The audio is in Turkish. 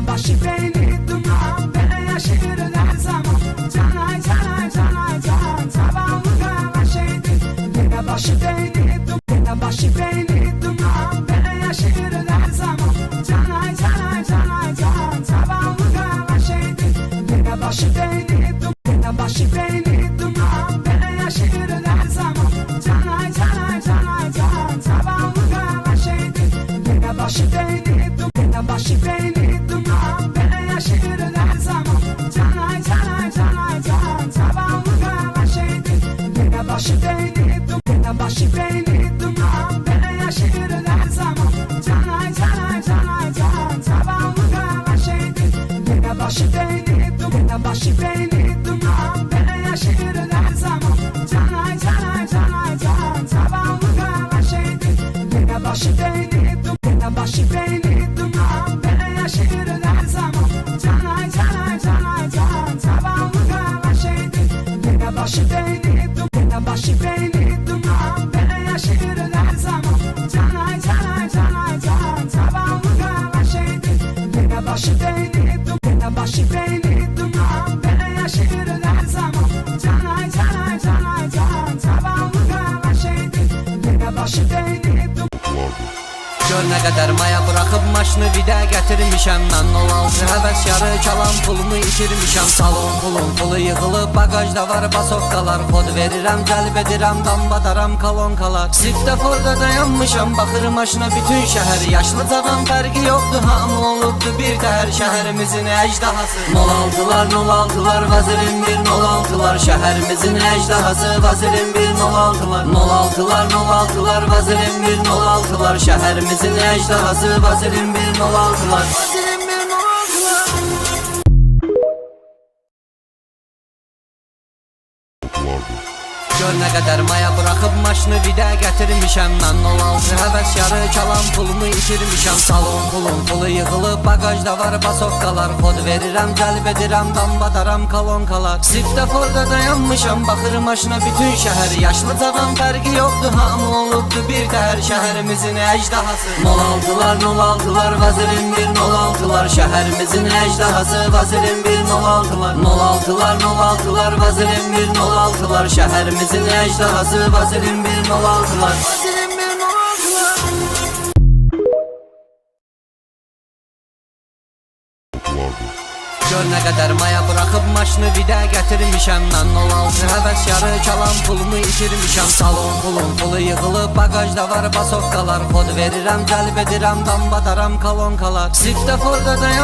başı beni duman, beni yaşır her zaman. Canay canay canay can, zavallı kara şeydi. Yine başı beni duman, yine başı beni duman, beni yaşır her zaman. Canay canay canay can, zavallı kara şeydi. Yine başı beni duman, yine başı beni duman, beni yaşır her zaman. Canay canay canay can, zavallı kara şeydi. Yine başı beni duman, yine başı beni duman, beni yaşır her zaman. Canay canay canay can, zavallı kara şeydi. Yine başı beni duman, yine başı beni duman, beni yaşır her zaman. Canay canay canay can, zavallı kara şeydi. Yine başı beni duman, yine başı beni duman, beni yaşır her zaman. Canay canay canay can, zavallı kara şeydi. Yine başı beni duman, yine başı beni duman, beni yaşır her zaman. Canay canay canay can, zavallı kara şeydi. Yine başı beni duman, yine başı beni duman, beni yaşır her zaman. Canay canay canay can, zavallı kara şeydi. Yine başı beni duman, yine başı beni duman, beni yaşır her zaman. Canay canay canay can, zavallı kara şeydi. Yine başı beni duman. Gör nə qədər maya bıraxıb maşını vidə gətirmişəm. Mən 06 həvəskarı çalan pulumu itirmişəm. Salon pulu yığılıb bagajda var basovkalar. Kod verirəm, cəlb edirəm, dambadaram kolonkalar. Svetoforda dayanmışam, baxır maşına bütün şəhər. Yaşlı cavan fərqi yoxdur, hamı olubdu bir təhər. Şəhərimizin əjdahası 06'lar, vazirin bir 06'lar. Şəhərimizin əjdahası vazirin bir 06'lar. 06'lar, vazirin bir 06'lar. Şəhərimizin əjdahası vazirin bir 06'lar. Vazirin bir 06'lar. Gör nə qədər maya bıraxıb maşını vidə gətirmişəm. Mən 06 həvəskarı çalan pulumu itirmişəm. Salon pulu yığılıb bagajda var basovkalar. Kod verirəm, cəlb edirəm, dambadaram kolonkalar. Svetoforda dayanmışam, baxır maşına bütün şəhər. Yaşlı cavan fərqi yoxdur, hamı olubdu bir təhər. Şəhərimizin əjdahası 06'lar, vazirin bir 06'lar. Şəhərimizin əjdahası vazirin bir 06'lar. 06'lar, vazirin bir 06'lar. Şəhərimizin əjdahası vazirin bir 06'lar. Vazirin bir 06'lar. Gör nə qədər maya bıraxıb maşını vidə gətirmişəm. Mən 06 həvəskarı çalan pulumu itirmişəm. Salon pulu yığılıb bagajda var basovkalar. Kod verirəm, cəlb edirəm, dambadaram kolonkalar. Svetoforda dayan